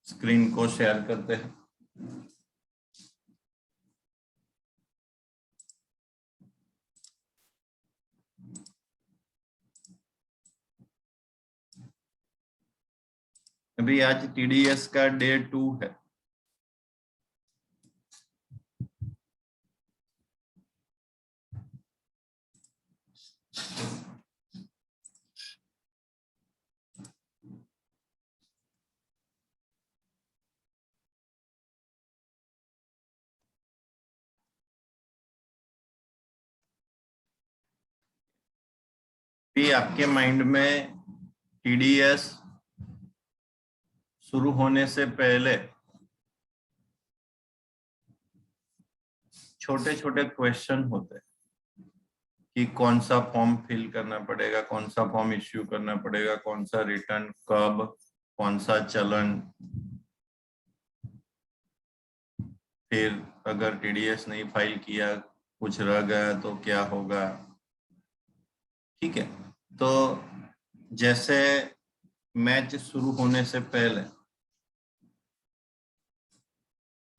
Screen को share करते हैं। अभी आज टीडीएस का डे 2 है। भी आपके माइंड में टीडीएस शुरू होने से पहले छोटे छोटे क्वेश्चन होते हैं कि कौन सा फॉर्म फिल करना पड़ेगा, कौन सा फॉर्म इश्यू करना पड़ेगा, कौन सा रिटर्न कब, कौन सा चलन, फिर अगर टीडीएस नहीं फाइल किया, कुछ रह गया तो क्या होगा। ठीक है, तो जैसे मैच शुरू होने से पहले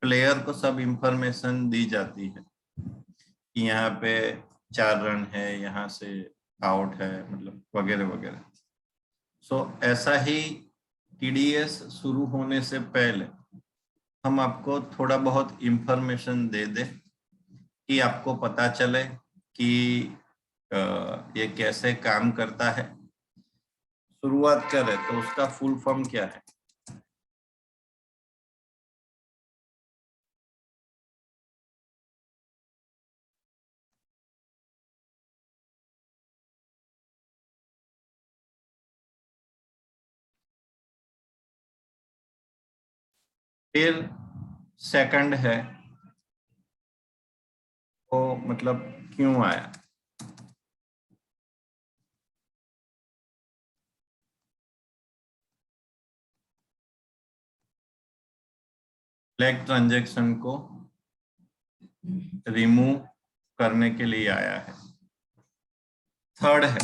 प्लेयर को सब इंफॉर्मेशन दी जाती है कि यहाँ पे 4 रन है, यहाँ से आउट है, मतलब वगैरह वगैरह। सो ऐसा ही टीडीएस शुरू होने से पहले हम आपको थोड़ा बहुत इंफॉर्मेशन दे दे कि आपको पता चले कि ये कैसे काम करता है। शुरुआत करें तो उसका फुल फॉर्म क्या है। फिर सेकंड है वो मतलब क्यों आया। फ्लैग ट्रांजैक्शन को रिमूव करने के लिए आया है। थर्ड है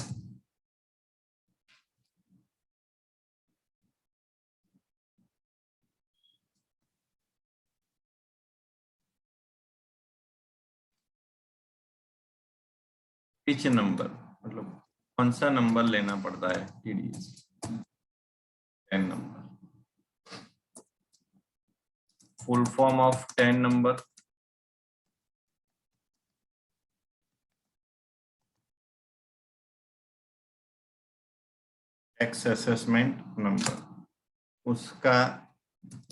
पिच नंबर, मतलब कौन सा नंबर लेना पड़ता है TDS. 10 number, full form of 10 number. Tax assessment number, उसका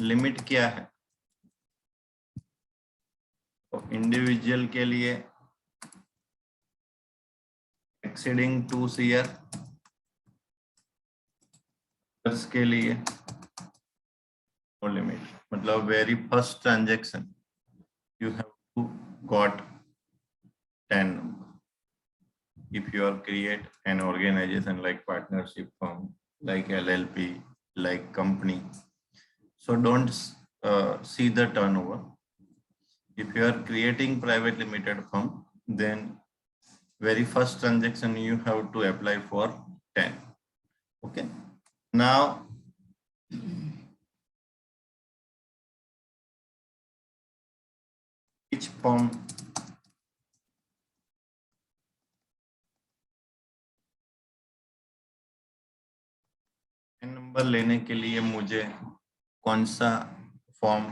लिमिट क्या है। तो इंडिविजुअल के लिए एक्सीडिंग 2 CR, के लिए नो लिमिट, मतलब very first transaction you have to got 10 number. If you are create an organization like partnership firm, like LLP, like company, so don't see the turnover. If you are creating private limited firm, then very first transaction you have to apply for 10. Okay, now each firm number लेने के लिए मुझे कौन सा form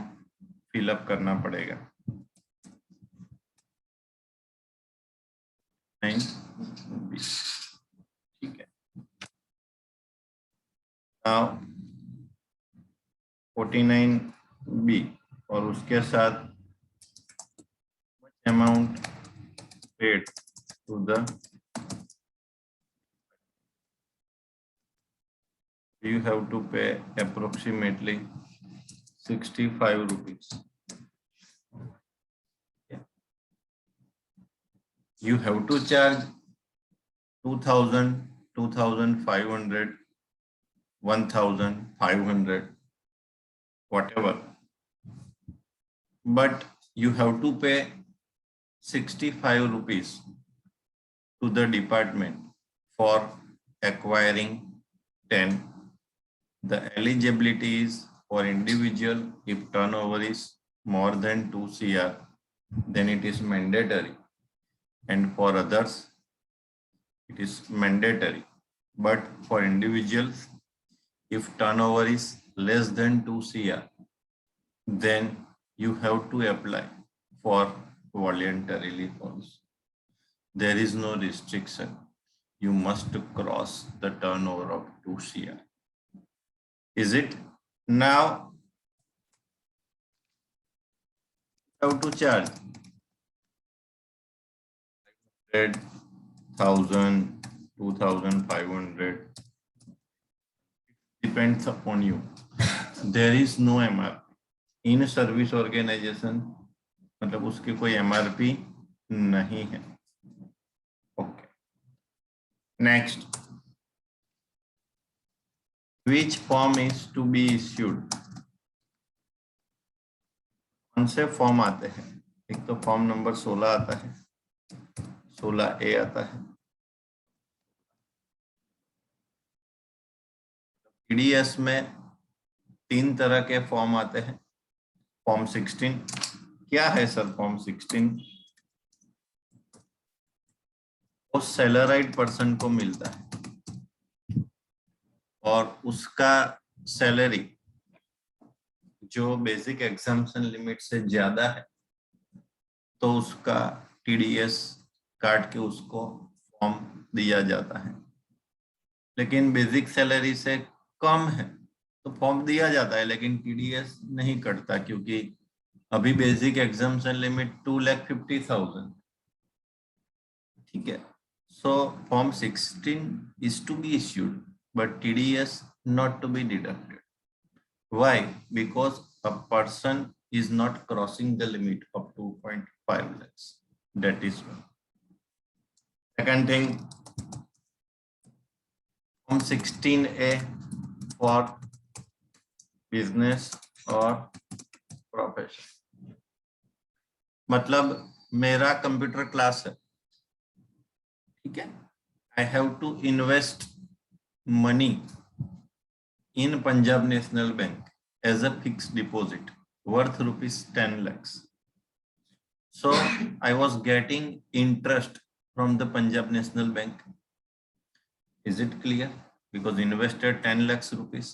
fill up करना पड़ेगा। 9B, ठीक है। नाउ 49B और उसके साथ amount paid to the, you have to pay approximately 65 rupees. You have to charge 2000, 2500, 1500, whatever, but you have to pay 65 rupees to the department for acquiring 10. The eligibility is For individual, if turnover is more than 2 CR, then it is mandatory, and for others it is mandatory. But for individuals, if turnover is less than 2 CR, then you have to apply for voluntarily also. There is no restriction. You must cross the turnover of 2 CR. Is it? Now, how to charge? 100,000, 2,500. Depends upon you. There is no MRP. In service organisation मतलब उसकी कोई MRP नहीं है. Okay. Next, which form is to be issued? कौन से form आते हैं? एक तो फॉर्म नंबर 16 आता है, 16A आता है. TDS में 3 तरह के फॉर्म आते हैं. फॉर्म 16 क्या है सर? फॉर्म 16 वो सैलराइड पर्सन को मिलता है और उसका सैलरी जो बेसिक एग्जाम्पशन लिमिट से ज्यादा है तो उसका TDS काट के उसको फॉर्म दिया जाता है. लेकिन बेसिक सैलरी से कम है तो फॉर्म दिया जाता है लेकिन TDS नहीं कटता, क्योंकि अभी बेसिक एग्जाम्पशन लिमिट 2,50,000. ठीक है. So form 16 is to be issued but TDS not to be deducted. Why? Because a person is not crossing the limit of 2.5 lakhs. That is one. Second thing, form 16A for business or profession. मतलब मेरा computer class है, ठीक है. I have to invest money in Punjab National Bank as a fix deposit worth ₹10 lakhs. So I was getting interest from the Punjab National Bank. Is it clear? Because invested 10 lakhs rupees.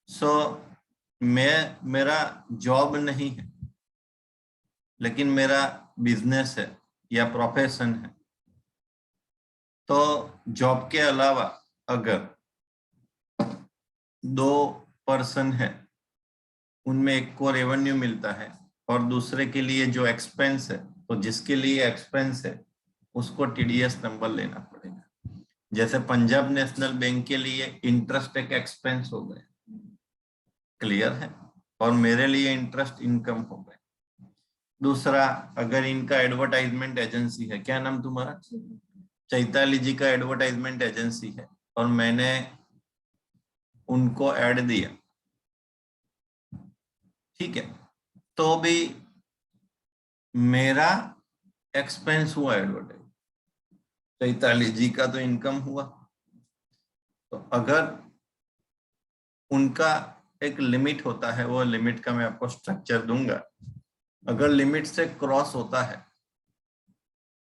So मेरा job नहीं है लेकिन मेरा business है या profession है. तो job के अलावा अगर 2 पर्सन है, उनमें एक को रेवेन्यू मिलता है और दूसरे के लिए जो एक्सपेंस है, तो जिसके लिए एक्सपेंस है उसको TDS नंबर लेना पड़ेगा. जैसे पंजाब नेशनल बैंक के लिए इंटरेस्ट एक एक्सपेंस हो गया, क्लियर है, और मेरे लिए इंटरेस्ट इनकम हो गए. दूसरा, अगर इनका एडवर्टाइजमेंट एजेंसी है, क्या नाम तुम्हारा? चैताली जी का एडवर्टाइजमेंट एजेंसी है और मैंने उनको ऐड दिया, ठीक है, तो भी मेरा एक्सपेंस हुआ एडवर्टाइज. चैताली जी का तो इनकम हुआ. तो अगर उनका एक लिमिट होता है, वो लिमिट का मैं आपको स्ट्रक्चर दूंगा. अगर लिमिट से क्रॉस होता है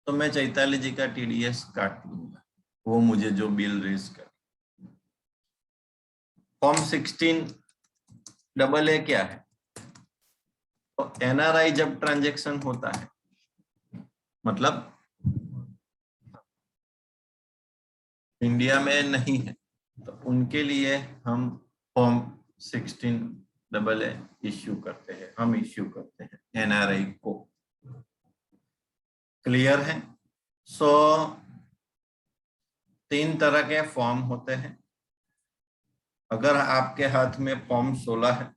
तो मैं चैताली जी का TDS काट दूंगा, वो मुझे जो बिल रेज कर. फॉर्म 16AA क्या है? तो NRI जब ट्रांजैक्शन होता है, मतलब इंडिया में नहीं है, तो उनके लिए हम फॉर्म 16AA इश्यू करते हैं, हम इश्यू करते हैं NRI को. क्लियर है? सो 3 तरह के फॉर्म होते हैं. अगर आपके हाथ में फॉर्म 16 है,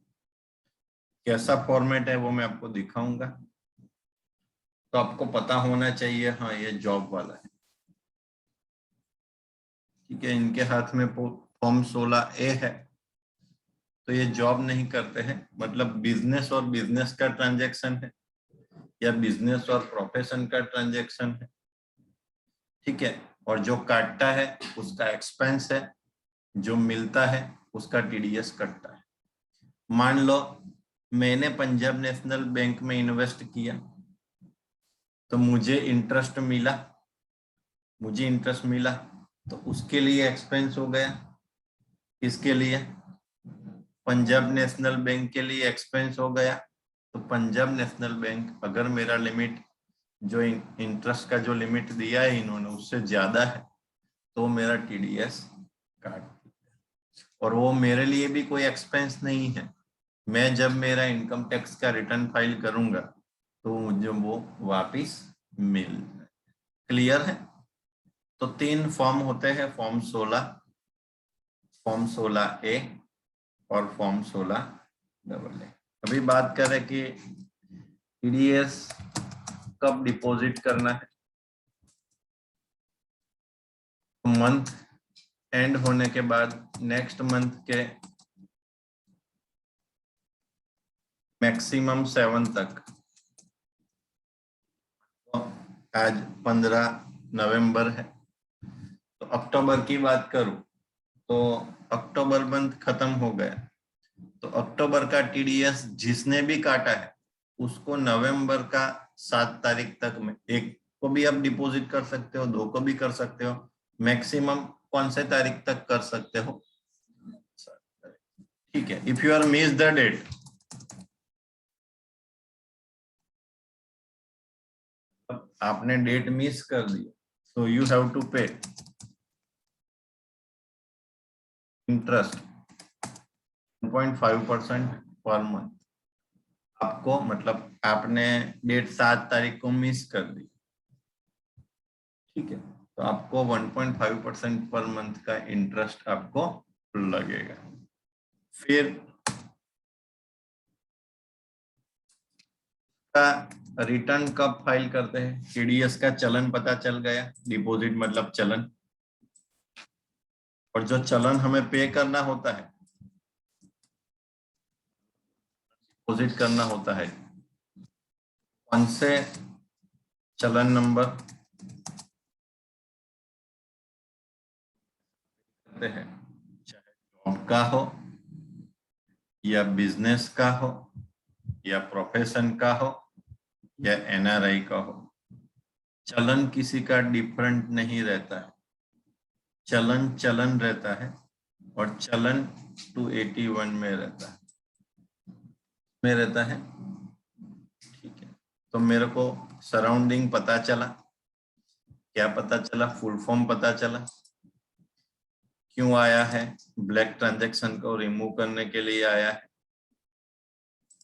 कैसा फॉर्मेट है वो मैं आपको दिखाऊंगा, तो आपको पता होना चाहिए हाँ ये जॉब वाला है. ठीक है. इनके हाथ में फॉर्म 16A है तो ये जॉब नहीं करते हैं, मतलब बिजनेस और बिजनेस का ट्रांजैक्शन है या बिजनेस और प्रोफेशन का ट्रांजैक्शन है. ठीक है. और जो काटता है उसका एक्सपेंस है, जो मिलता है उसका TDS कटता है. मान लो मैंने पंजाब नेशनल बैंक में इन्वेस्ट किया तो मुझे इंटरेस्ट मिला, तो उसके लिए एक्सपेंस हो गया। इसके लिए पंजाब नेशनल बैंक के लिए एक्सपेंस हो गया। तो पंजाब नेशनल बैंक अगर मेरा लिमिट जो इंटरेस्ट का जो लिमिट दिया है इन्होंने उससे ज्यादा है तो मेरा टीडीएस काट, और वो मेरे लिए भी कोई एक्सपेंस नहीं है। मैं जब मेरा इनकम टैक्स का रिटर्न फाइल करूंगा तो मुझे वो वापिस मिल जाए। क्लियर है? तो 3 फॉर्म होते हैं, फॉर्म 16, फॉर्म 16A और फॉर्म 16AA। अभी बात करें कि टीडीएस कब डिपॉजिट करना है। मंथ एंड होने के बाद नेक्स्ट मंथ के मैक्सिमम 7 तक, तो आज 15 नवंबर है, तो अक्टूबर की बात करूं तो अक्टूबर मंथ खत्म हो गया, तो अक्टूबर का टीडीएस जिसने भी काटा है उसको नवंबर का 7 तारीख तक में, एक को भी आप डिपॉजिट कर सकते हो, 2 को भी कर सकते हो, मैक्सिमम कौन से तारीख तक कर सकते हो, ठीक है। If you are miss the date, आपने डेट मिस कर दी, so you have to pay interest 1.5% per month. आपको मतलब आपने डेट 7 तारीख को मिस कर दी, ठीक है, तो आपको 1.5% पर मंथ का इंटरेस्ट आपको लगेगा। फिर का रिटर्न कब फाइल करते हैं? टीडीएस का चलन पता चल गया, डिपॉजिट मतलब चलन, और जो चलन हमें पे करना होता है, डिपॉजिट करना होता है, कौन से चलन नंबर हैं, चाहे जॉब का हो या बिजनेस का हो या प्रोफेशन का हो या एनआरआई का हो, चलन किसी का डिफरेंट नहीं रहता है, चलन चलन रहता है, और चलन 281 में रहता है, ठीक है। तो मेरे को सराउंडिंग पता चला, क्या पता चला? फुल फॉर्म पता चला, क्यों आया है, ब्लैक ट्रांजैक्शन को रिमूव करने के लिए आया है।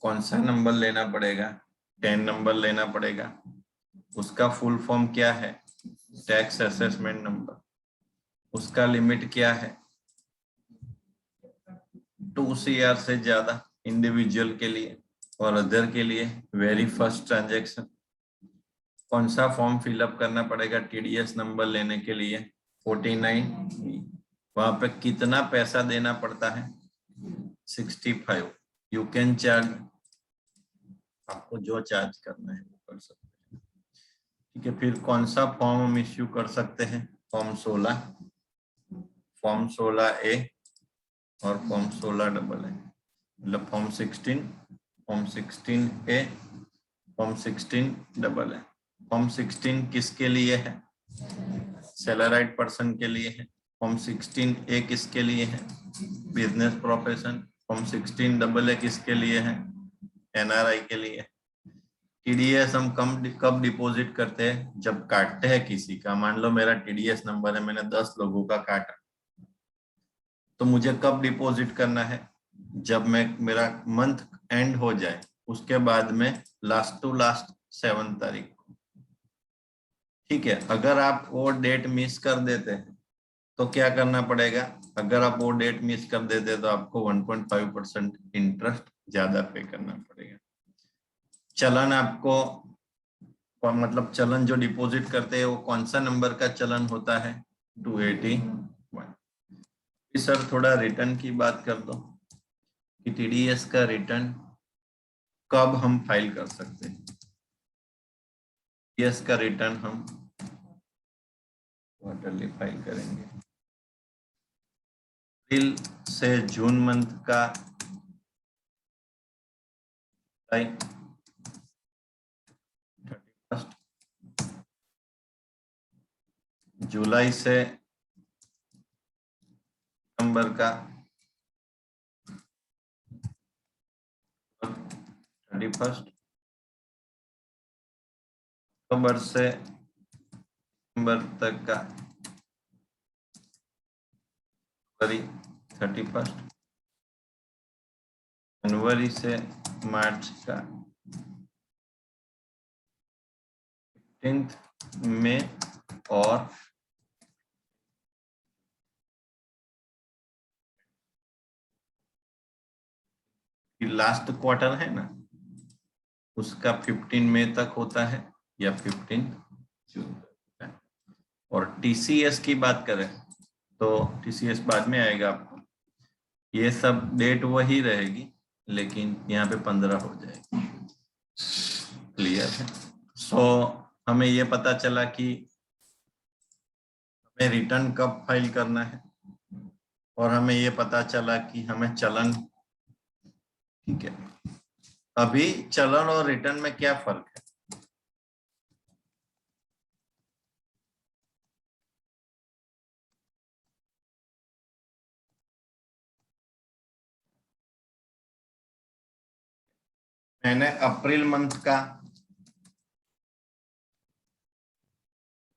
कौन सा नंबर लेना पड़ेगा? 10 नंबर लेना पड़ेगा। उसका फुल फॉर्म क्या है? Tax assessment number. उसका लिमिट क्या है? 2 CR से ज्यादा इंडिविजुअल के लिए, और अदर के लिए वेरी फर्स्ट ट्रांजैक्शन। कौन सा फॉर्म फिलअप करना पड़ेगा टीडीएस नंबर लेने के लिए? 49। वहां पे कितना पैसा देना पड़ता है? 65। यू कैन चार्ज, आपको जो चार्ज करना है वो कर सकते हैं, ठीक है। फिर कौन सा फॉर्म हम इश्यू कर सकते हैं? फॉर्म 16, फॉर्म 16A और फॉर्म 16AA, मतलब form 16, form 16A, form 16AA। Form 16 किसके लिए है? सैलराइड पर्सन के लिए है। फॉर्म 16A किसके लिए है? Business profession. फॉर्म 16AA किसके लिए है? एनआरआई के लिए। टीडीएस हम कब डिपॉजिट करते हैं? जब काटते हैं किसी का, मान लो मेरा टीडीएस नंबर है, मैंने 10 लोगों का काटा, तो मुझे कब डिपॉजिट करना है? जब मेरा मंथ एंड हो जाए, उसके बाद में लास्ट टू लास्ट 7 तारीख को, ठीक है। अगर आप वो डेट मिस कर देते हैं तो क्या करना पड़ेगा? अगर आप वो डेट मिस कर देते तो आपको 1.5% इंटरेस्ट ज्यादा पे करना पड़ेगा। चलन आपको, मतलब चलन जो डिपॉजिट करते हैं वो कौन सा नंबर का चलन होता है? 281। सर थोड़ा रिटर्न की बात कर दो कि टीडीएस का रिटर्न कब हम फाइल कर सकते हैं। टीडीएस का रिटर्न हम क्वार्टरली फाइल करेंगे। अप्रैल से जून मंथ का 31, जुलाई से नवंबर का 31, अक्टूबर से दिसंबर तक का जनवरी 31, जनवरी से मार्च का 15 में और लास्ट क्वार्टर है ना, उसका 15 मई तक होता है या 15 जून तक है। और टीसीएस की बात करें तो टीसीएस बाद में आएगा आपको, ये सब डेट वही रहेगी लेकिन यहाँ पे 15 हो जाएगी। क्लियर है? सो हमें ये पता चला कि हमें रिटर्न कब फाइल करना है और हमें ये पता चला कि हमें चलन, ठीक है। अभी चलन और रिटर्न में क्या फर्क है? मैंने अप्रैल मंथ का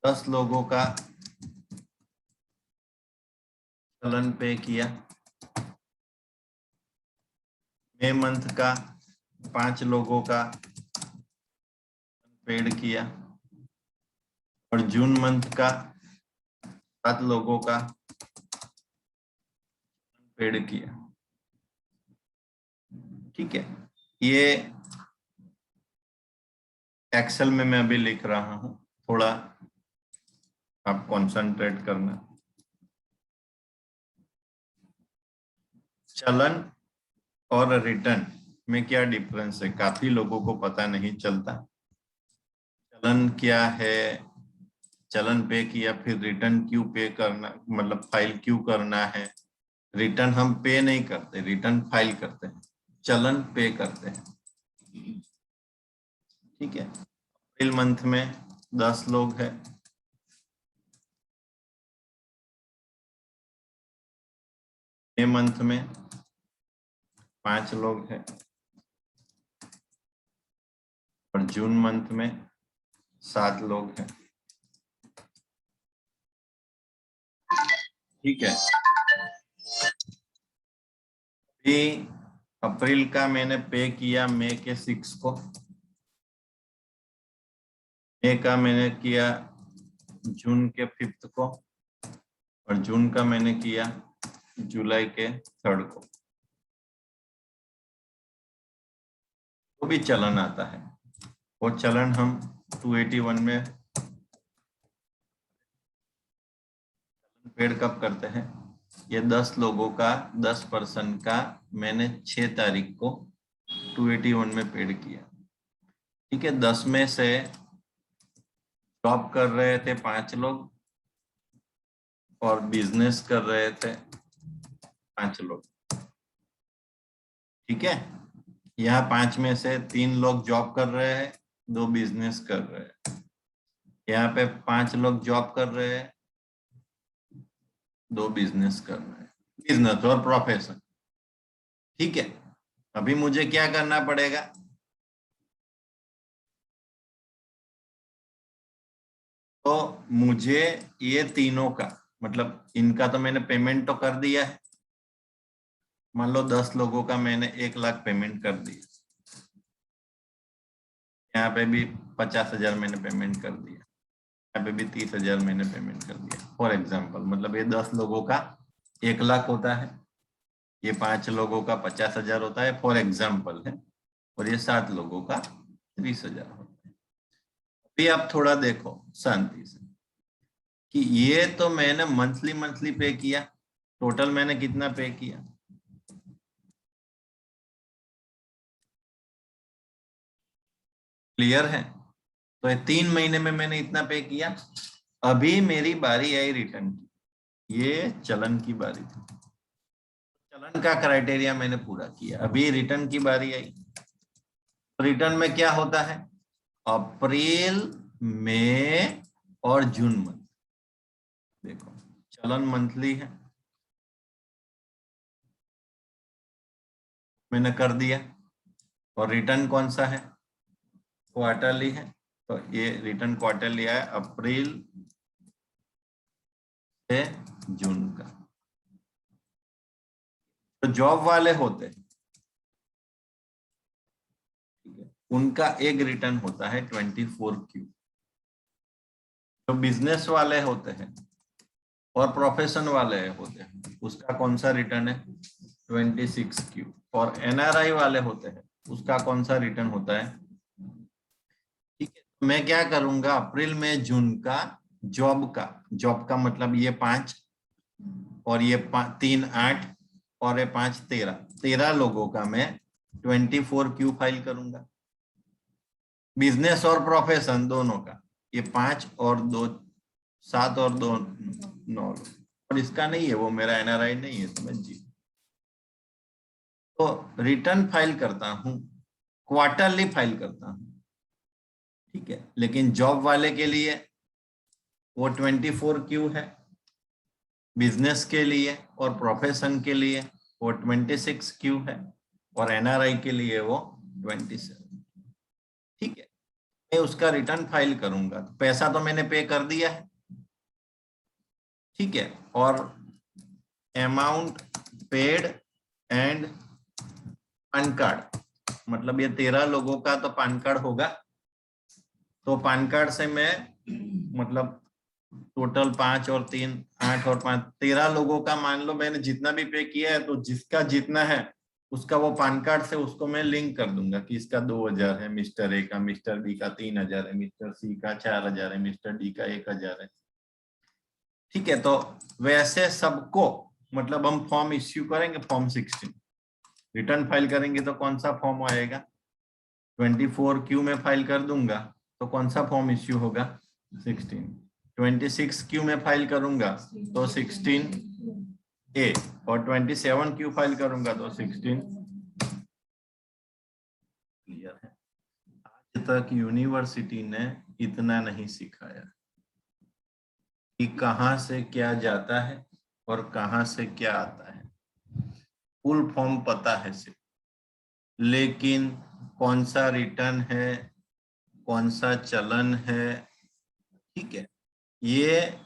10 लोगों का चलन पे किया, मई मंथ का 5 लोगों का पेड किया और जून मंथ का 7 लोगों का पेड किया, ठीक है। ये एक्सेल में मैं अभी लिख रहा हूं, थोड़ा आप कंसंट्रेट करना। चलन और रिटर्न में क्या डिफरेंस है, काफी लोगों को पता नहीं चलता। चलन क्या है, चलन पे किया फिर रिटर्न क्यों पे करना, मतलब फाइल क्यों करना है। रिटर्न हम पे नहीं करते, रिटर्न फाइल करते हैं, चलन पे करते हैं, ठीक है। अप्रैल मंथ में 10 लोग हैं, मई मंथ में 5 लोग हैं और जून मंथ में 7 लोग हैं, ठीक है। अभी अप्रैल का मैंने पे किया मई के 6 को, मई का मैंने किया जून के 5 को और जून का मैंने किया जुलाई के 3 को। वो भी चलन आता है, वो चलन हम 281 में पेड कब करते हैं। ये 10 लोगों का 10% का मैंने 6 तारीख को 281 में पेड किया, ठीक है। 10 में से जॉब कर रहे थे 5 लोग और बिजनेस कर रहे थे 5 लोग, ठीक है। यहाँ 5 में से 3 लोग जॉब कर रहे हैं, 2 बिजनेस कर रहे हैं। यहाँ पे 5 लोग जॉब कर रहे हैं, 2 बिजनेस कर रहे हैं, बिजनेस और प्रोफेशन, ठीक है। अभी मुझे क्या करना पड़ेगा, तो मुझे ये तीनों का मतलब इनका तो मैंने पेमेंट तो कर दिया है, मान लो 10 लोगों का मैंने 1 लाख पेमेंट कर दिया, यहाँ पे भी 50,000 मैंने पेमेंट कर दिया, यहाँ पे भी 30,000 मैंने पेमेंट कर दिया फॉर एग्जाम्पल। मतलब ये 10 लोगों का 1 लाख होता है, ये 5 लोगों का 50,000 होता है फॉर एग्जाम्पल है, और ये 7 लोगों का 30,000 होता है। अभी आप थोड़ा देखो शांति से कि ये तो मैंने मंथली पे किया, टोटल मैंने कितना पे किया, क्लियर है। तो ये 3 महीने में मैंने इतना पे किया। अभी मेरी बारी आई रिटर्न की, ये चलन की बारी थी, चलन का क्राइटेरिया मैंने पूरा किया, अभी रिटर्न की बारी आई। रिटर्न में क्या होता है? अप्रैल, मई और जून मंथ। देखो चलन मंथली है, मैंने कर दिया। और रिटर्न कौन सा है? क्वार्टरली है, तो ये रिटर्न क्वार्टरली है, अप्रैल से जून का। तो जॉब वाले होते हैं, ठीक है, उनका एक रिटर्न होता है 24Q। जो बिजनेस वाले होते हैं और प्रोफेशन वाले होते हैं, उसका कौन सा रिटर्न है? 26Q। और NRI वाले होते हैं, उसका कौन सा रिटर्न होता है? ठीक है, तो मैं क्या करूंगा, अप्रैल में जून का जॉब का मतलब ये 5 और ये 3 8 और ये 5 13 लोगों का मैं 24Q फाइल करूंगा। बिजनेस और प्रोफेशन दोनों का, ये 5 और 2 7 और 2 9। और इसका नहीं है, वो मेरा NRI नहीं है, समझिए। तो रिटर्न फाइल करता हूं, क्वार्टरली फाइल करता हूं, ठीक है। लेकिन जॉब वाले के लिए वो 24Q है, बिजनेस के लिए और प्रोफेशन के लिए वो 26Q है, और NRI के लिए वो 27। ठीक है, मैं उसका रिटर्न फाइल करूंगा, तो पैसा तो मैंने पे कर दिया है, ठीक है। और amount paid and pan card, मतलब ये 13 लोगों का तो पैन कार्ड होगा। तो पैन कार्ड से मैं मतलब टोटल 5 और 3 8 और 5 13 लोगों का मान लो मैंने जितना भी पे किया है, तो जिसका जितना है उसका वो पैन कार्ड से उसको मैं लिंक कर दूंगा कि इसका 2000 है, मिस्टर ए का, मिस्टर बी का 3000 है, मिस्टर सी का 4000 है, मिस्टर डी का 1000 है। ठीक है, तो वैसे सबको मतलब हम फॉर्म इश्यू करेंगे, फॉर्म 16 रिटर्न फाइल करेंगे, तो कौन सा फॉर्म आएगा? 24Q में फाइल कर दूंगा तो कौन सा फॉर्म इश्यू होगा? 16। 26Q में फाइल करूंगा तो 16A, और 27Q फाइल करूंगा तो 16। क्लियर है? आज तक यूनिवर्सिटी ने इतना नहीं सिखाया कि कहां से क्या जाता है और कहां से क्या आता है। फुल फॉर्म पता है सिर्फ, लेकिन कौन सा रिटर्न है, कौन सा चलन है, ठीक है, ये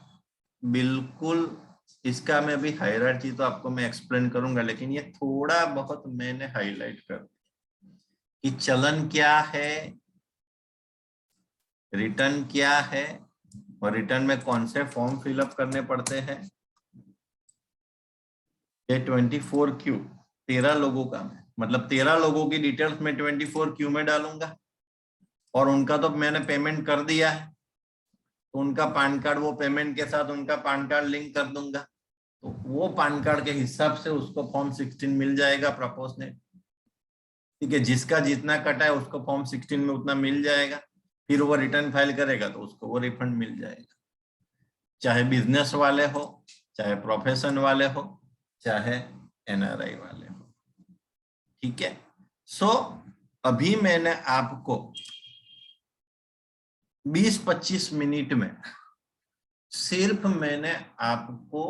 बिल्कुल। इसका मैं भी हायरार्की तो आपको मैं एक्सप्लेन करूंगा, लेकिन ये थोड़ा बहुत मैंने हाईलाइट कर दिया कि चलन क्या है, रिटर्न क्या है, और रिटर्न में कौन से फॉर्म फिलअप करने पड़ते हैं। ये 24Q 13 लोगों का, मतलब 13 लोगों की डिटेल्स में 24Q में डालूंगा, और उनका तो मैंने पेमेंट कर दिया है, तो उनका पैन कार्ड, वो पेमेंट के साथ उनका पैन कार्ड लिंक कर दूंगा, तो वो पैन कार्ड के हिसाब से उसको फॉर्म 16 मिल जाएगा प्रोपोर्शनेट। ठीक है, जिसका जितना कटा है उसको फॉर्म 16 में उतना मिल जाएगा, फिर वो रिटर्न फाइल करेगा तो उसको वो रिफंड मिल जाएगा, चाहे बिजनेस वाले हो, चाहे प्रोफेशन वाले हो, चाहे NRI वाले हो। ठीक है, सो अभी मैंने आपको 20-25 मिनट में सिर्फ मैंने आपको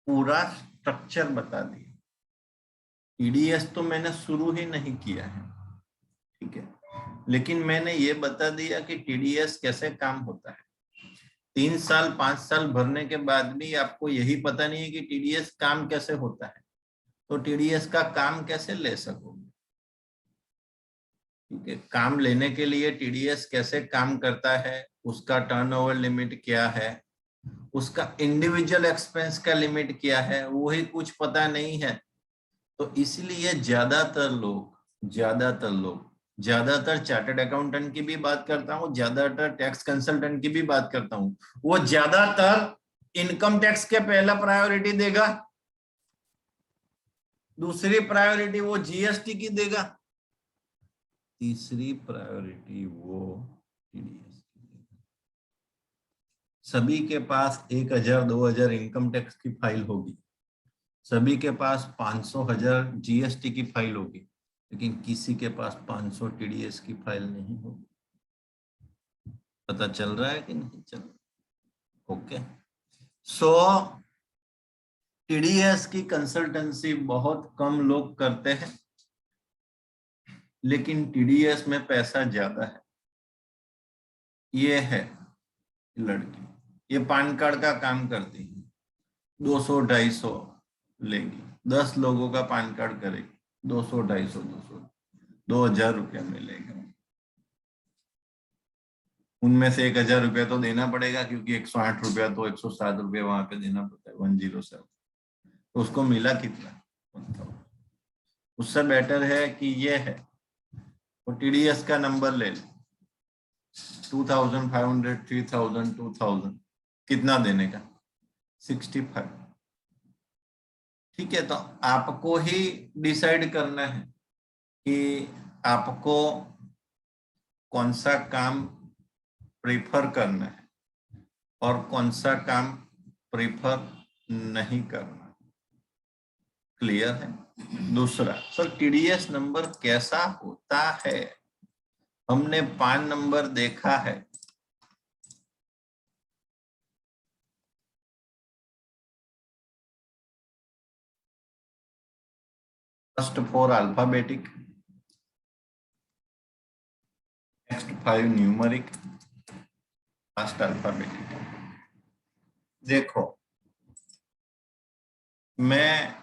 पूरा स्ट्रक्चर बता दिया। TDS तो मैंने शुरू ही नहीं किया है, ठीक है, लेकिन मैंने ये बता दिया कि TDS कैसे काम होता है। 3 साल 5 साल भरने के बाद भी आपको यही पता नहीं है कि TDS काम कैसे होता है, तो TDS का काम कैसे ले सकोगे? ठीक है, काम लेने के लिए TDS कैसे काम करता है, उसका टर्नओवर लिमिट क्या है, उसका इंडिविजुअल एक्सपेंस का लिमिट क्या है, वही कुछ पता नहीं है। तो इसलिए ज्यादातर चार्टर्ड अकाउंटेंट की भी बात करता हूँ, ज्यादातर टैक्स कंसल्टेंट की भी बात करता हूँ, वो ज्यादातर इनकम टैक्स के पहला प्रायोरिटी देगा, दूसरी प्रायोरिटी वो GST की देगा, तीसरी प्रायोरिटी वो TDS की देगा। सभी के पास 1000-2000 इनकम टैक्स की फाइल होगी, सभी के पास 500-1000 GST की फाइल होगी, लेकिन किसी के पास 500 टीडीएस की फाइल नहीं होगी। पता चल रहा है कि नहीं चल रहा? ओके, सो टीडीएस की कंसल्टेंसी बहुत कम लोग करते हैं, लेकिन टीडीएस में पैसा ज्यादा है। ये है लड़की, ये पान कार्ड का काम करती है, 200-250 लेगी, 10 लोगों का पान कार्ड करेगी, 200-250 2000 रुपया मिलेगा। उनमें से 1000 रुपया तो देना पड़ेगा, क्योंकि 108 रुपया तो 107 रुपया वहां पे देना पड़ता है, 107। तो उसको मिला कितना? उससे बेटर है कि ये है, वो टीडीएस का नंबर ले ले, 2500, 3000, 2000, कितना देने का? 65। ठीक है, तो आपको ही डिसाइड करना है कि आपको कौन सा काम प्रेफर करना है और कौन सा काम प्रेफर नहीं करना। क्लियर है? दूसरा, सर टीडीएस नंबर कैसा होता है? हमने 5 नंबर देखा है। First 4 alphabetic, next 5 numeric, last alphabetic. देखो, मैं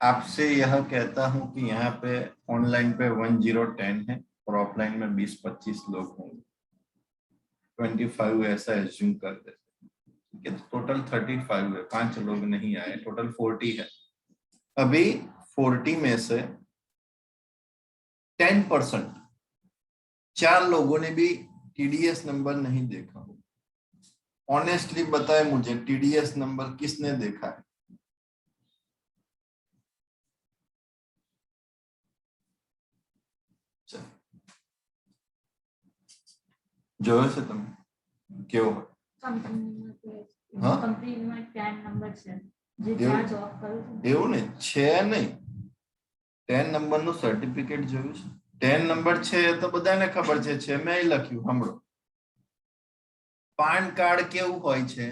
आपसे यह कहता हूं कि यहाँ पे ऑनलाइन पे 1010 है और ऑफलाइन में 20-25 लोग होंगे, 25 ऐसा एज्यूम कर देते हैं। ठीक है, तो टोटल 35 है, 5 लोग नहीं आए, टोटल 40 है। अभी 40 में से 10%, 4 लोगों ने भी टीडीएस नंबर नहीं देखा हो। ऑनेस्टली बताए मुझे, टीडीएस नंबर किसने देखा है? જોયો છે તમે? કેવો હોય? કંપનીમાં 10 નંબર છે જે જ્યાં જોબ કરું છું એવું નહીં છે, નહીં 10 નંબરનું સર્ટિફિકેટ જોયું છે? 10 નંબર છે એ તો બધાને ખબર છે મેં અહીં લખ્યું, સાંભળો. પાન કાર્ડ કેવું હોય છે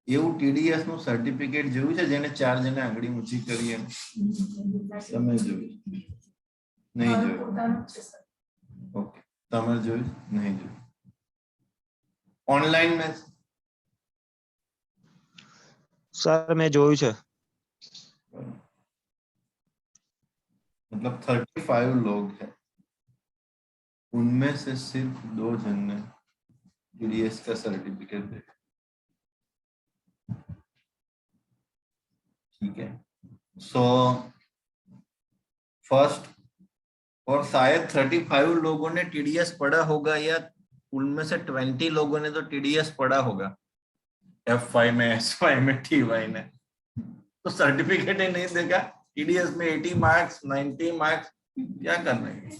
એવું ટીડીએસ નું સર્ટિફિકેટ જોયું છે જેને 4 જણે આંગળી ઊંચી કરી એમ? તમે જોયું? નહીં જોયું? ઓકે, તમે જોયું? નહીં જોયું? ઓનલાઈન में सर मैं જોયું છે। मतलब 35 लोग हैं, उनमें से सिर्फ 2 जन ने टीडीएस का सर्टिफिकेट देखा। ठीक है, सो फर्स्ट, और शायद 35 लोगों ने टीडीएस पढ़ा होगा, या उनमें से 20 लोगों ने तो टीडीएस पढ़ा होगा, F5 में, S5 में, T5 में, तो सर्टिफिकेट ही नहीं देखा। टीडीएस में 80 मार्क्स, 90 मार्क्स, क्या करना है?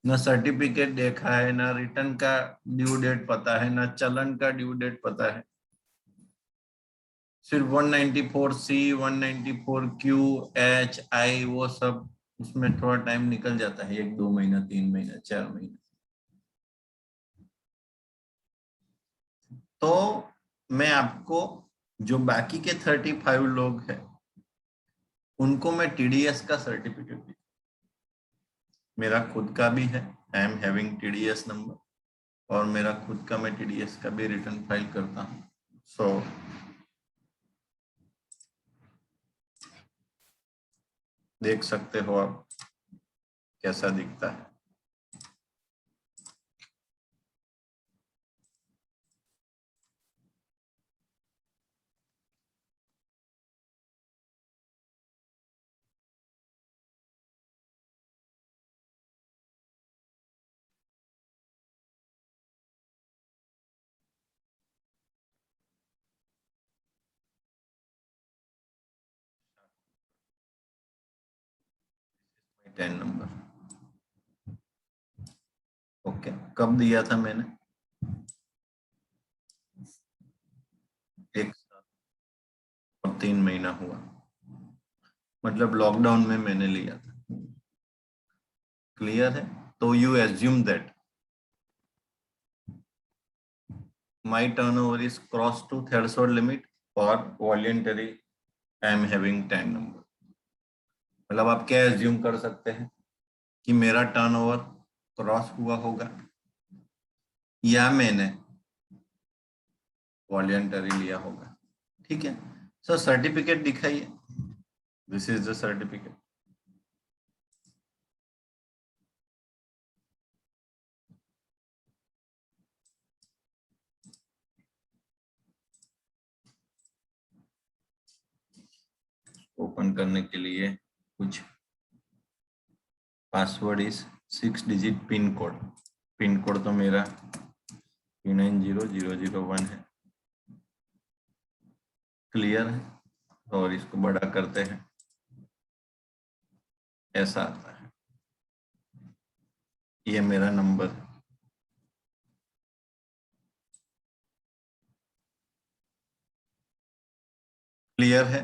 ना सर्टिफिकेट देखा है, ना रिटर्न का ड्यू डेट पता है, ना चलन का ड्यू डेट पता है। सिर्फ 194C, 194Q, H, I, वो सब उसमें थोड़ा टाइम निकल जाता है, 1-2 महीना, 3 महीना, 4 महीना। तो मैं आपको, जो बाकी के 35 लोग हैं उनको मैं टीडीएस का सर्टिफिकेट दी, मेरा खुद का भी है, I am having TDS number, और मेरा खुद का मैं टीडीएस का भी रिटर्न फाइल करता हूँ। सो देख सकते हो आप कैसा दिखता है। Ten number, okay. कब दिया था मैंने? 1 साल और 3 महीना हुआ, मतलब लॉकडाउन में मैंने लिया था, क्लियर है? तो you assume that my turnover is crossed to threshold limit or voluntary I am having 10 number. मतलब आप क्या एज्यूम कर सकते हैं कि मेरा टर्नओवर क्रॉस हुआ होगा या मैंने वॉलंटरी लिया होगा। ठीक है सर, सर्टिफिकेट दिखाइए। This is the certificate. Open करने के लिए कुछ password is 6 digit pin code. Pin code तो मेरा 390001 है। क्लियर है? और इसको बड़ा करते हैं, ऐसा आता है। ये मेरा नंबर है। क्लियर है?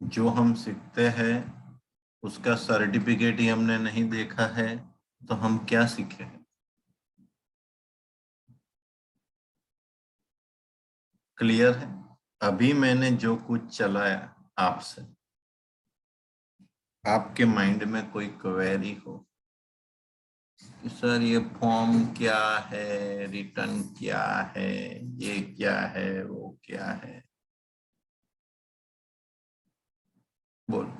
जो हम सीखते हैं उसका सर्टिफिकेट ही हमने नहीं देखा है तो हम क्या सीखे हैं? क्लियर है? अभी मैंने जो कुछ चलाया आपसे, आपके माइंड में कोई क्वेरी हो कि सर ये फॉर्म क्या है, रिटर्न क्या है, ये क्या है, वो क्या है, बोलो।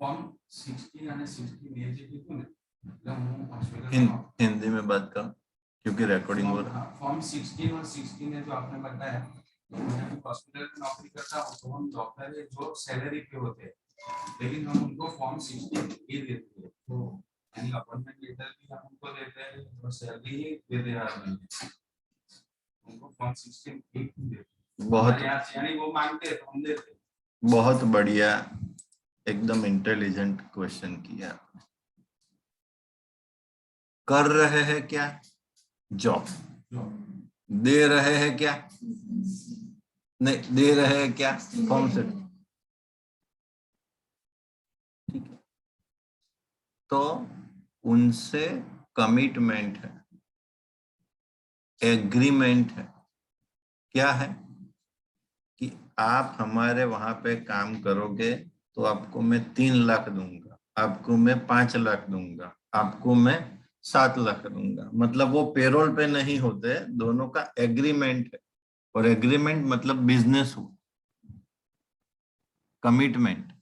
फॉर्म 16 અને 16 એ જે કીધું ને એટલે હું हिंदी में बात करो क्योंकि रिकॉर्डिंग हो रहा है। फॉर्म 16 और 16 है जो आपने बताया, मैं हॉस्पिटल में नौकरी करता हूँ तो हम डॉक्टर है जो सैलरी पे होते हैं, लेकिन हम उनको फॉर्म 16 ए देते हैं, तो यानी अपॉइंटमेंट लेटर भी हम उनको देते हैं और सैलरी ही दे दे रहा है, उनको फॉर्म 16 ए देते हैं। बहुत यानी वो मांगते हैं तो हम देते हैं। बहुत बढ़िया, एकदम इंटेलिजेंट क्वेश्चन किया। कर रहे हैं क्या? जॉब। दे रहे हैं क्या? नहीं दे रहे हैं क्या? फॉर्म से। ठीक है, तो उनसे कमिटमेंट है, एग्रीमेंट है। क्या है कि आप हमारे वहां पे काम करोगे तो आपको मैं 3 लाख दूंगा, आपको मैं 5 लाख दूंगा, आपको मैं 7 लाख दूंगा। मतलब वो पेरोल पे नहीं होते, दोनों का एग्रीमेंट है। और एग्रीमेंट मतलब बिजनेस हो, कमिटमेंट।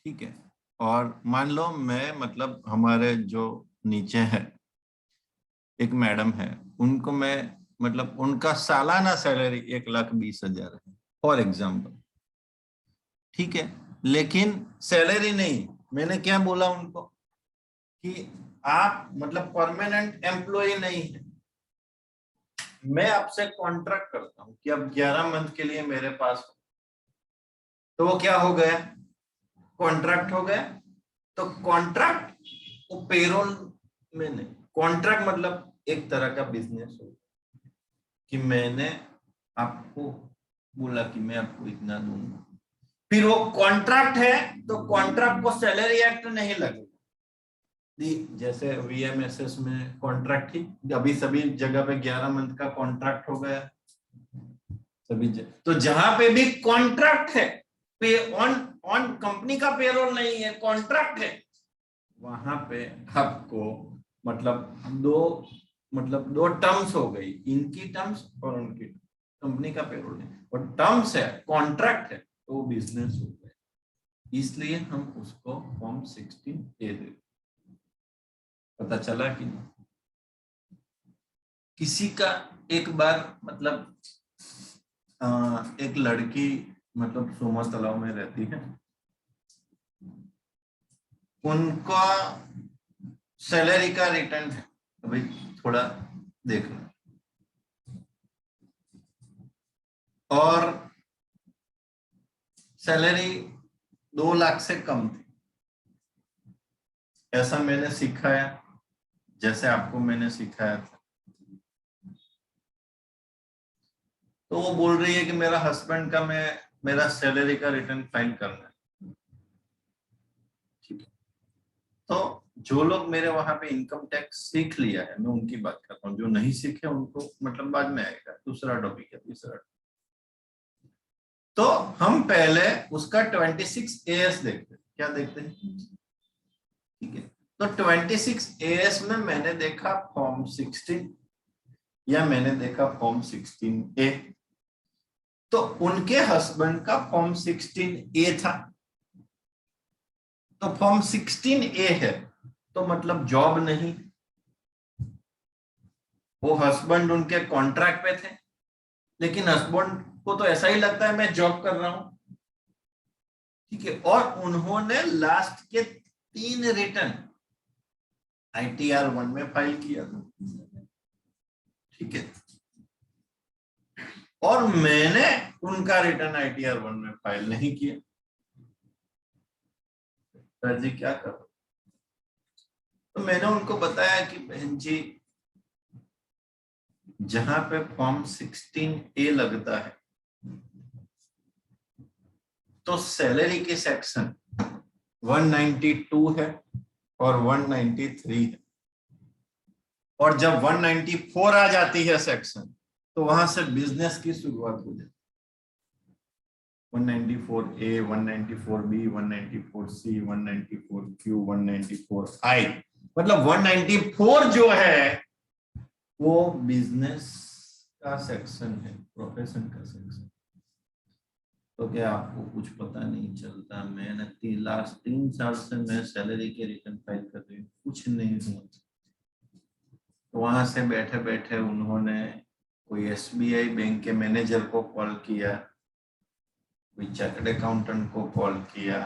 ठीक है, और मान लो मैं मतलब हमारे जो नीचे है एक मैडम है, उनको मैं मतलब उनका सालाना सैलरी 1,20,000 है फॉर एग्जाम्पल। ठीक है, लेकिन सैलरी नहीं, मैंने क्या बोला उनको कि आप मतलब परमानेंट एम्प्लॉय नहीं है, मैं आपसे कॉन्ट्रैक्ट करता हूं कि आप 11 मंथ के लिए मेरे पास हो। तो वो क्या हो गया? कॉन्ट्रैक्ट हो गया। तो कॉन्ट्रैक्ट वो पेरोल में नहीं, कॉन्ट्रैक्ट मतलब एक तरह का बिजनेस हो कि मैंने आपको बोला कि मैं आपको इतना दूंगा, फिर वो कॉन्ट्रैक्ट है तो कॉन्ट्रैक्ट को सैलरी एक्ट नहीं लगेगा। जैसे वीएमएसएस में कॉन्ट्रैक्ट ही अभी सभी जगह पे 11 मंथ का कॉन्ट्रैक्ट हो गया सभी तो जहां पे भी कॉन्ट्रैक्ट है, पे ऑन कंपनी का पेरोल नहीं है, कॉन्ट्रैक्ट है, वहां पे आपको मतलब दो टर्म्स हो गई, इनकी टर्म्स और उनकी, कंपनी का पेरोल नहीं और टर्म्स है, कॉन्ट्रैक्ट है, तो वो बिजनेस हो गया। इसलिए हम उसको फॉर्म 16 ए देते। पता चला कि नहीं? किसी का एक बार मतलब एक लड़की मतलब सोमा तालाब में रहती है, उनका सैलरी का रिटर्न है, अभी थोड़ा देखना, और सैलरी 2 लाख से कम थी, ऐसा मैंने सिखाया, जैसे आपको मैंने सिखाया था। तो वो बोल रही है कि मेरा हस्बैंड का मेरा सैलरी का रिटर्न फाइल करना है। ठीक है, तो जो लोग मेरे वहां पे इनकम टैक्स सीख लिया है, मैं उनकी बात करता हूँ। जो नहीं सीखे उनको मतलब बाद में आएगा, दूसरा टॉपिक है, तीसरा। तो हम पहले उसका 26AS देखते हैं। क्या देखते हैं? ठीक है, तो 26AS में मैंने देखा फॉर्म 16 या मैंने देखा फॉर्म 16A। तो उनके हस्बैंड का फॉर्म 16A था, तो फॉर्म 16A है, तो मतलब जॉब नहीं। वो हस्बैंड उनके कॉन्ट्रैक्ट पे थे, लेकिन हस्बैंड को तो ऐसा ही लगता है मैं जॉब कर रहा हूं। ठीक है, और उन्होंने लास्ट के 3 रिटर्न ITR 1 में फाइल किया था। ठीक है, और मैंने उनका रिटर्न ITR 1 में फाइल नहीं किया। सर जी क्या करो? तो मैंने उनको बताया कि बहन जी, जहां पे फॉर्म 16A लगता है तो सैलरी के सेक्शन 192 है और 193 है, और जब 194 आ जाती है सेक्शन, तो वहां से बिजनेस की शुरुआत हो जाती है। 194A, 194B, 194C, 194Q, 194I, मतलब 194 जो है वो बिजनेस का सेक्शन है, प्रोफेशन का सेक्शन। तो क्या आपको कुछ पता नहीं चलता? मैंने लास्ट 3 साल से मैं सैलरी के रिटर्न फाइल कर रही हूँ, कुछ नहीं हुआ। तो वहां से बैठे बैठे उन्होंने कोई SBI बैंक के मैनेजर को कॉल किया, कोई चार्टर्ड अकाउंटेंट को कॉल किया।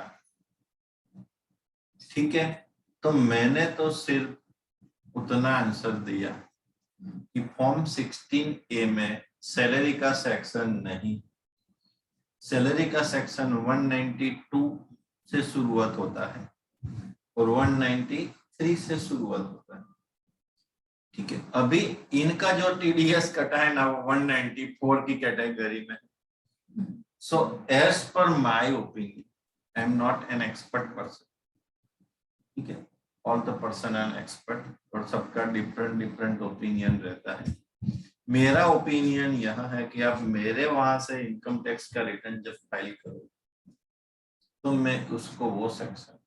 ठीक है, तो मैंने तो सिर्फ उतना आंसर दिया कि फॉर्म 16A में सैलरी का सेक्शन नहीं, सैलरी का सेक्शन 192 से शुरुआत होता है और 193 से शुरुआत होता है। ठीक है, अभी इनका जो TDS कटा है ना 194 की कैटेगरी में। So as per my opinion, I am not an expert person. ठीक है, all the person are expert, और सबका डिफरेंट डिफरेंट ओपिनियन रहता है। मेरा ओपिनियन यह है कि आप मेरे वहां से इनकम टैक्स का रिटर्न जब फाइल करो तो मैं उसको वो सेक्शन,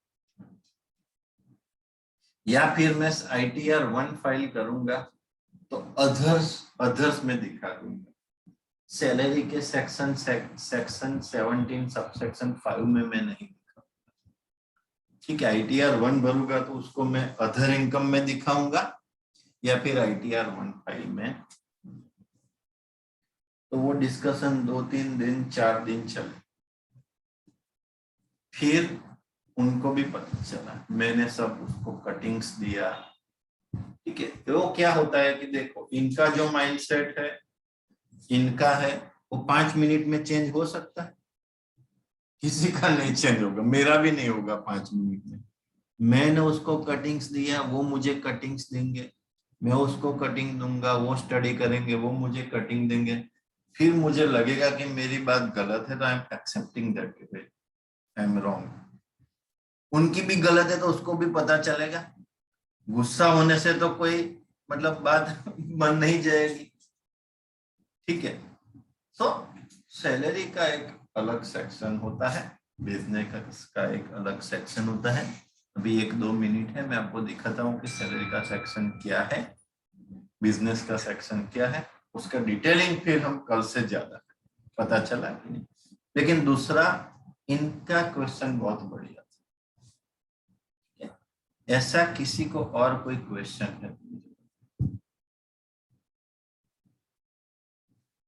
या फिर मैं ITR 1 फाइल करूंगा तो अदर्स में दिखा दूंगा। सैलरी के सेक्शन 17 सबसेक्शन 5 में मैं नहीं दिखा। ठीक है, ITR 1 भरूंगा तो उसको मैं अदर इनकम में दिखाऊंगा या फिर ITR 1 फाइल में। तो वो डिस्कशन 2-3 दिन 4 दिन चले, फिर उनको भी पता चला, मैंने सब उसको कटिंग्स दिया। ठीक है, तो क्या होता है कि देखो, इनका जो माइंडसेट है, इनका है, वो 5 मिनट में चेंज हो सकता है, किसी का नहीं चेंज होगा, मेरा भी नहीं होगा 5 मिनट में। मैंने उसको कटिंग्स दिया, वो मुझे कटिंग्स देंगे, मैं उसको कटिंग दूंगा, वो स्टडी करेंगे, वो मुझे कटिंग देंगे। फिर मुझे लगेगा कि मेरी बात गलत है, तो I am accepting that I am wrong. उनकी भी गलत है तो उसको भी पता चलेगा। गुस्सा होने से तो कोई मतलब बात बन नहीं जाएगी। ठीक है, तो सैलरी का एक अलग सेक्शन होता है, बिजनेस का एक अलग सेक्शन होता है। अभी 1-2 मिनट है, मैं आपको दिखाता हूँ कि सैलरी का सेक्शन क्या है, बिजनेस का सेक्शन क्या है, उसका डिटेलिंग फिर हम कल से ज्यादा पता चला कि नहीं। लेकिन दूसरा, इनका क्वेश्चन बहुत बढ़िया था। ऐसा किसी को और कोई क्वेश्चन है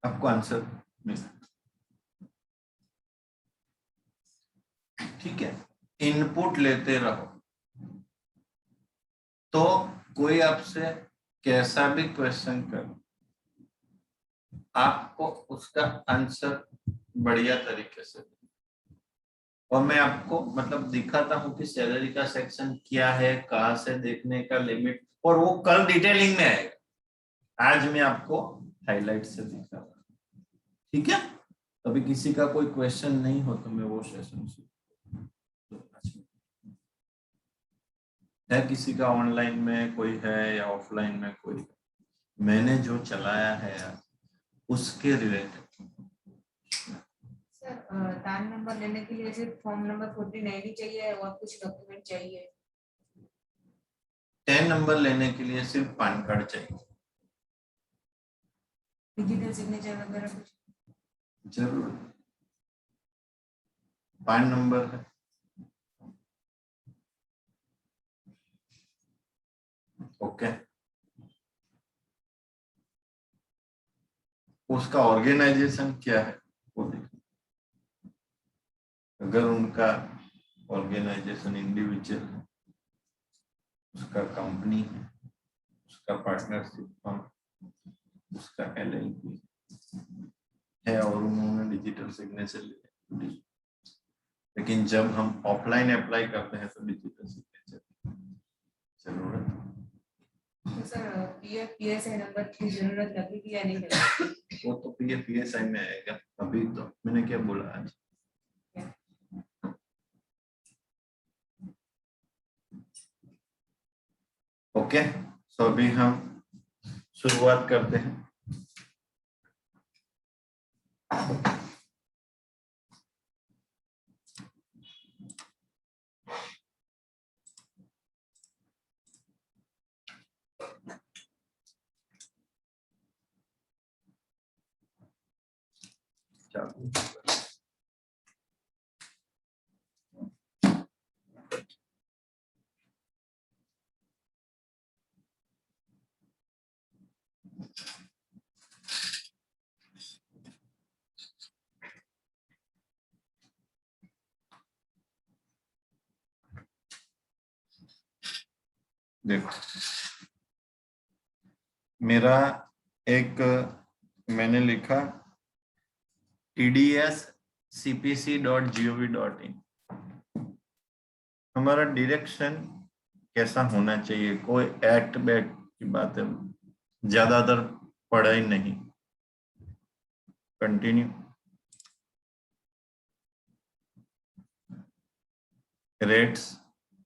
आपको आंसर मिला? ठीक है, इनपुट लेते रहो, तो कोई आपसे कैसा भी क्वेश्चन करे, आपको उसका आंसर बढ़िया तरीके से, और मैं आपको मतलब दिखाता हूं कि सैलरी का सेक्शन क्या है, कहां से देखने का लिमिट, और वो कल डिटेलिंग में आएगा। आज मैं आपको हाईलाइट से दिखा रहा हूं। ठीक है, अभी किसी का कोई क्वेश्चन नहीं हो तो मैं वो सेशन है किसी का ऑनलाइन में कोई है या ऑफलाइन में कोई है? मैंने जो चलाया है यार उसके रिलेटेड। सर पैन नंबर लेने के लिए सिर्फ फॉर्म नंबर 49 ही चाहिए और कुछ डॉक्यूमेंट चाहिए? 10 नंबर लेने के लिए सिर्फ पैन कार्ड चाहिए। डिजिटल सिग्नेचर वगैरह कुछ? जरूर, पैन नंबर है, ओके। उसका ऑर्गेनाइजेशन क्या है वो देखिए। अगर उनका ऑर्गेनाइजेशन इंडिविजुअल है, उसका कंपनी है, उसका पार्टनरशिप फर्म, उसका LLP है और उन्होंने डिजिटल सिग्नेचर लिया, लेकिन जब हम ऑफलाइन अप्लाई करते हैं तो डिजिटल सिग्नेचर जरूरत है। तो सर PSI नंबर की जरूरत लगेगी या नहीं लगेगी? वो तो PSI में आएगा। अभी तो मैंने क्या बोला आज, ओके। सो अभी हम शुरुआत करते हैं। चलो। देखो, मेरा एक मैंने लिखा tdscpc.gov.in। हमारा डायरेक्शन कैसा होना चाहिए? कोई एक्ट बैक्ट की बात है, ज्यादातर पढ़ा ही नहीं। कंटिन्यू। रेट्स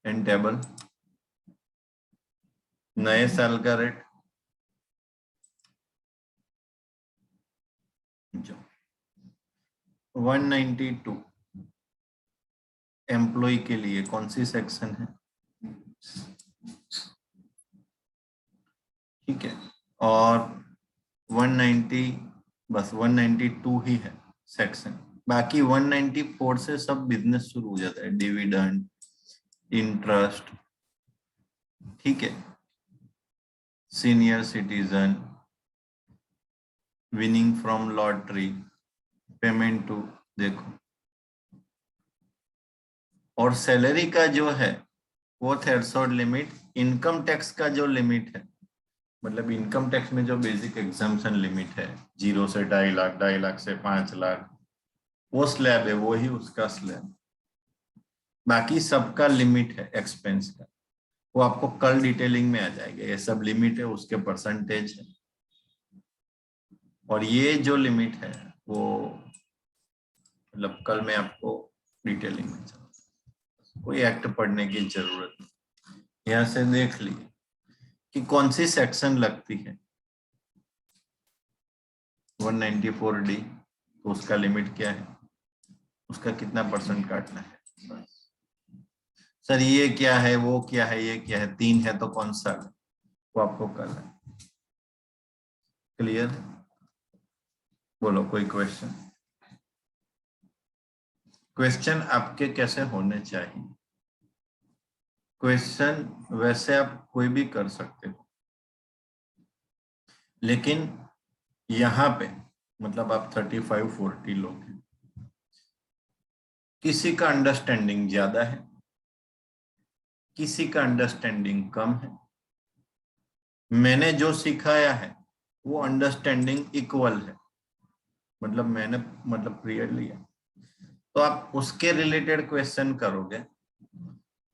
एंड टेबल, नए साल का रेट, 192 एम्प्लॉय के लिए कौन सी सेक्शन है? ठीक है, और 190 बस 192 ही है सेक्शन। बाकी 194 से सब बिजनेस शुरू हो जाता है, डिविडेंड, इंटरेस्ट, ठीक है, senior citizen, winning from lottery, payment to, देखो। और सैलरी का जो है वो थ्रेशोल्ड लिमिट, इनकम टैक्स का जो लिमिट है, मतलब इनकम टैक्स में जो बेसिक एग्जाम्पशन लिमिट है 0 से 2.5 लाख, 2.5 लाख से 5 लाख, वो स्लैब है, वो ही उसका स्लैब। बाकी सबका लिमिट है एक्सपेंस का, वो आपको कल डिटेलिंग में आ जाएगा। ये सब लिमिट है, उसके परसेंटेज है, और ये जो लिमिट है वो मतलब कल मैं आपको डिटेलिंग में चलूंगा। कोई एक्ट पढ़ने की जरूरत नहीं, यहाँ से देख लिए कि कौन सी सेक्शन लगती है। 194D, तो उसका लिमिट क्या है, उसका कितना परसेंट काटना है। बस सर ये क्या है, वो क्या है, ये क्या है, 3 है तो कौन सा है वो आपको करना है। क्लियर? बोलो कोई क्वेश्चन? क्वेश्चन आपके कैसे होने चाहिए? क्वेश्चन वैसे आप कोई भी कर सकते हो, लेकिन यहाँ पे मतलब आप 35-40 लोग हैं, किसी का अंडरस्टैंडिंग ज्यादा है, किसी का अंडरस्टैंडिंग कम है। मैंने जो सिखाया है वो अंडरस्टैंडिंग इक्वल है, मतलब मैंने मतलब पीरियड लिया, तो आप उसके रिलेटेड क्वेश्चन करोगे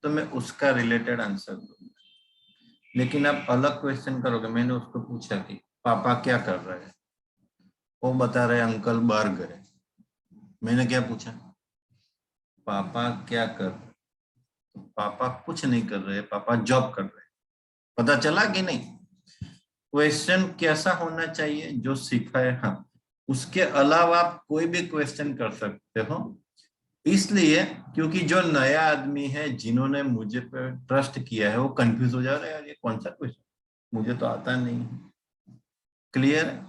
तो मैं उसका रिलेटेड आंसर दूंगा। लेकिन आप अलग क्वेश्चन करोगे, मैंने उसको पूछा कि पापा क्या कर रहे हैं, वो बता रहे अंकल बाहर गए। मैंने क्या पूछा, पापा क्या कर रहे, तो पापा कुछ नहीं कर रहे, पापा जॉब कर रहे। पता चला कि नहीं? क्वेश्चन कैसा होना चाहिए? जो सीखा है, हाँ। उसके अलावा आप कोई भी क्वेश्चन कर सकते हो, इसलिए क्योंकि जो नया आदमी है, जिन्होंने मुझे पे ट्रस्ट किया है, वो कंफ्यूज हो जा रहे हैं, यार ये कौन सा क्वेश्चन, मुझे तो आता नहीं है। क्लियर है?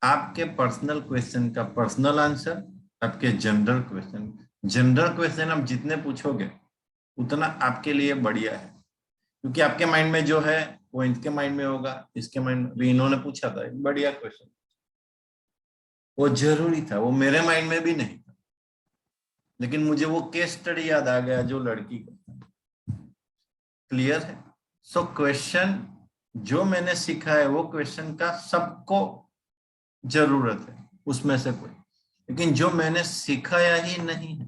आपके पर्सनल क्वेश्चन का पर्सनल आंसर, आपके जनरल क्वेश्चन आप जितने पूछोगे उतना आपके लिए बढ़िया है, क्योंकि आपके माइंड में जो है वो इनके माइंड में होगा, इसके माइंड में भी। इन्होंने पूछा था एक बढ़िया क्वेश्चन, वो जरूरी था, वो मेरे माइंड में भी नहीं था, लेकिन मुझे वो केस स्टडी याद आ गया जो लड़की का। क्लियर है? सो क्वेश्चन जो मैंने सीखा है वो क्वेश्चन का सबको जरूरत है उसमें से कोई, लेकिन जो मैंने सिखाया ही नहीं है,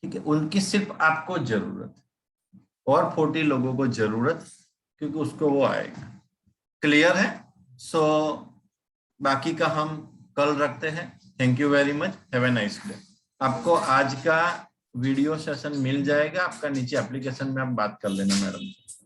ठीक है, उनकी सिर्फ आपको जरूरत है और 40 लोगों को जरूरत, क्योंकि उसको वो आएगा। क्लियर है? सो बाकी का हम कल रखते हैं। Thank you very much, have a nice day. आपको आज का वीडियो सेशन मिल जाएगा, आपका नीचे एप्लीकेशन में आप बात कर लेना मैडम से।